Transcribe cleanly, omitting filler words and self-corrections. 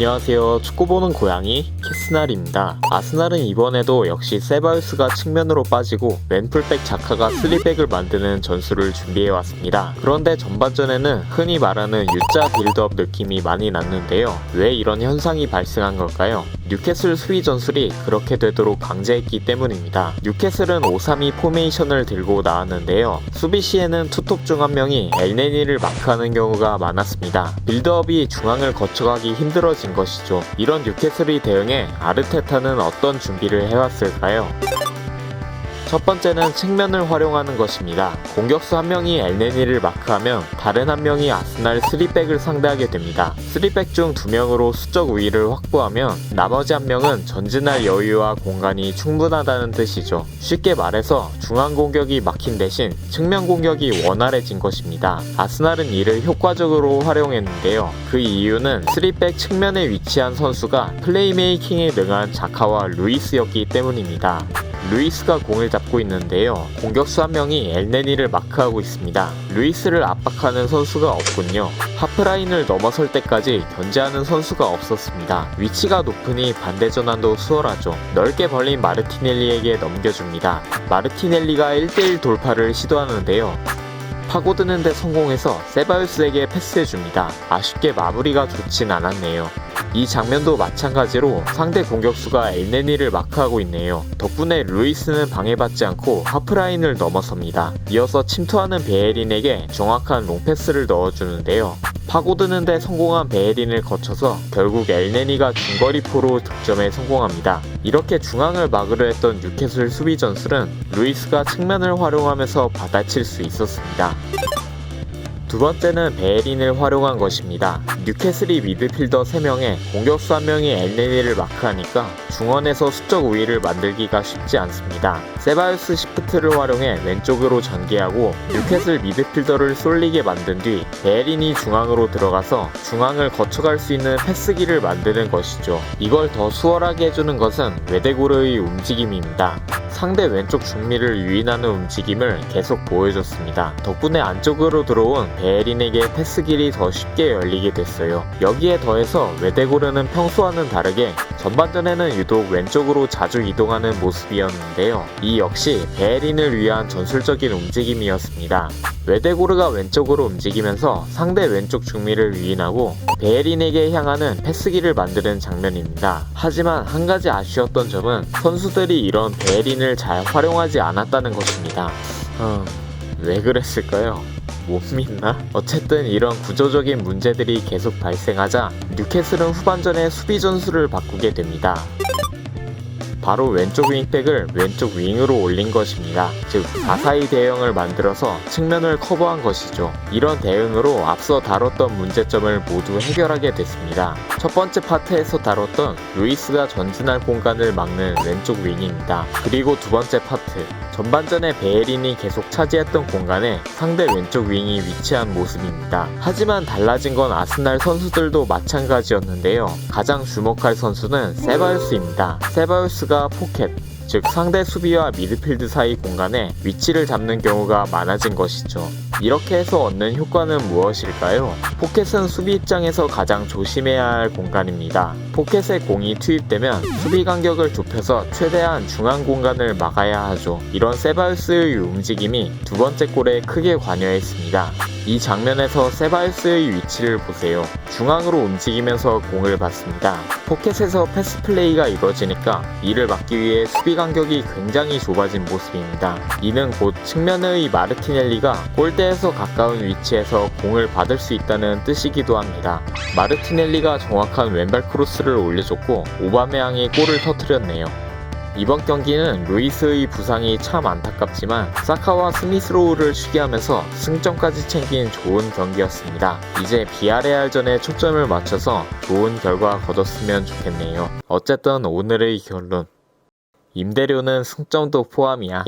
안녕하세요. 축구 보는 고양이 캐스날입니다. 아스날은 이번에도 역시 세바요스가 측면으로 빠지고 왼풀백 자카가 3백을 만드는 전술을 준비해왔습니다. 그런데 전반전에는 흔히 말하는 U자 빌드업 느낌이 많이 났는데요. 왜 이런 현상이 발생한 걸까요? 뉴캐슬 수비 전술이 그렇게 되도록 강제했기 때문입니다. 뉴캐슬은 5-3-2 포메이션을 들고 나왔는데요. 수비 시에는 투톱 중 한 명이 엘네니를 마크하는 경우가 많았습니다. 빌드업이 중앙을 거쳐가기 힘들어진 것이죠. 이런 뉴캐슬이 대응해 아르테타는 어떤 준비를 해왔을까요? 첫 번째는 측면을 활용하는 것입니다. 공격수 한 명이 엘네니를 마크하면 다른 한 명이 아스날 3백을 상대하게 됩니다. 3백 중 2명으로 수적 우위를 확보하면 나머지 한 명은 전진할 여유와 공간이 충분하다는 뜻이죠. 쉽게 말해서 중앙 공격이 막힌 대신 측면 공격이 원활해진 것입니다. 아스날은 이를 효과적으로 활용했는데요. 그 이유는 3백 측면에 위치한 선수가 플레이메이킹에 능한 자카와 루이스였기 때문입니다. 루이스가 공을 잡고 있는데요. 공격수 한 명이 엘네니를 마크하고 있습니다. 루이스를 압박하는 선수가 없군요. 하프라인을 넘어설 때까지 견제하는 선수가 없었습니다. 위치가 높으니 반대 전환도 수월하죠. 넓게 벌린 마르티넬리에게 넘겨줍니다. 마르티넬리가 1대1 돌파를 시도하는데요. 파고드는데 성공해서 세바요스에게 패스해줍니다. 아쉽게 마무리가 좋진 않았네요. 이 장면도 마찬가지로 상대 공격수가 엘네니를 마크하고 있네요. 덕분에 루이스는 방해받지 않고 하프라인을 넘어섭니다. 이어서 침투하는 베예린에게 정확한 롱패스를 넣어주는데요. 파고드는데 성공한 베예린을 거쳐서 결국 엘네니가 중거리포로 득점에 성공합니다. 이렇게 중앙을 막으려 했던 뉴캐슬 수비 전술은 루이스가 측면을 활용하면서 받아칠 수 있었습니다. 두 번째는 베예린을 활용한 것입니다. 뉴캐슬이 미드필더 3명에 공격수 1명이 엘네니를 마크하니까 중원에서 수적 우위를 만들기가 쉽지 않습니다. 세바요스 시프트를 활용해 왼쪽으로 전개하고 뉴캐슬 미드필더를 쏠리게 만든 뒤 베예린이 중앙으로 들어가서 중앙을 거쳐갈 수 있는 패스기를 만드는 것이죠. 이걸 더 수월하게 해주는 것은 웨데고르의 움직임입니다. 상대 왼쪽 중미를 유인하는 움직임을 계속 보여줬습니다. 덕분에 안쪽으로 들어온 베예린에게 패스길이 더 쉽게 열리게 됐어요. 여기에 더해서 웨데고르는 평소와는 다르게 전반전에는 유독 왼쪽으로 자주 이동하는 모습이었는데요. 이 역시 베예린을 위한 전술적인 움직임이었습니다. 웨데고르가 왼쪽으로 움직이면서 상대 왼쪽 중미를 유인하고 베예린에게 향하는 패스기를 만드는 장면입니다. 하지만 한 가지 아쉬웠던 점은 선수들이 이런 베예린을 잘 활용하지 않았다는 것입니다. 왜 그랬을까요? 못 믿나? 어쨌든 이런 구조적인 문제들이 계속 발생하자 뉴캐슬은 후반전에 수비 전술을 바꾸게 됩니다. 바로 왼쪽 윙백을 왼쪽 윙으로 올린 것입니다. 즉 4-4-2 대형을 만들어서 측면을 커버한 것이죠. 이런 대응으로 앞서 다뤘던 문제점을 모두 해결하게 됐습니다. 첫 번째 파트에서 다뤘던 루이스가 전진할 공간을 막는 왼쪽 윙입니다. 그리고 두 번째 파트, 전반전에 베예린이 계속 차지했던 공간에 상대 왼쪽 윙이 위치한 모습입니다. 하지만 달라진 건 아스날 선수들도 마찬가지였는데요. 가장 주목할 선수는 세바요스입니다. 세바요스가 포켓, 즉 상대 수비와 미드필드 사이 공간에 위치를 잡는 경우가 많아진 것이죠. 이렇게 해서 얻는 효과는 무엇일까요? 포켓은 수비 입장에서 가장 조심해야 할 공간입니다. 포켓에 공이 투입되면 수비 간격을 좁혀서 최대한 중앙 공간을 막아야 하죠. 이런 세바요스의 움직임이 두 번째 골에 크게 관여했습니다. 이 장면에서 세바요스의 위치를 보세요. 중앙으로 움직이면서 공을 받습니다. 포켓에서 패스 플레이가 이루어지니까 이를 막기 위해 수비 간격이 굉장히 좁아진 모습입니다. 이는 곧 측면의 마르티넬리가 골대에서 가까운 위치에서 공을 받을 수 있다는 뜻이기도 합니다. 마르티넬리가 정확한 왼발 크로스를 올려줬고 오바메양이 골을 터뜨렸네요. 이번 경기는 루이스의 부상이 참 안타깝지만 사카와 스미스로우를 쉬게 하면서 승점까지 챙긴 좋은 경기였습니다. 이제 비아레알전에 초점을 맞춰서 좋은 결과 거뒀으면 좋겠네요. 어쨌든 오늘의 결론, 임대료는 승점도 포함이야.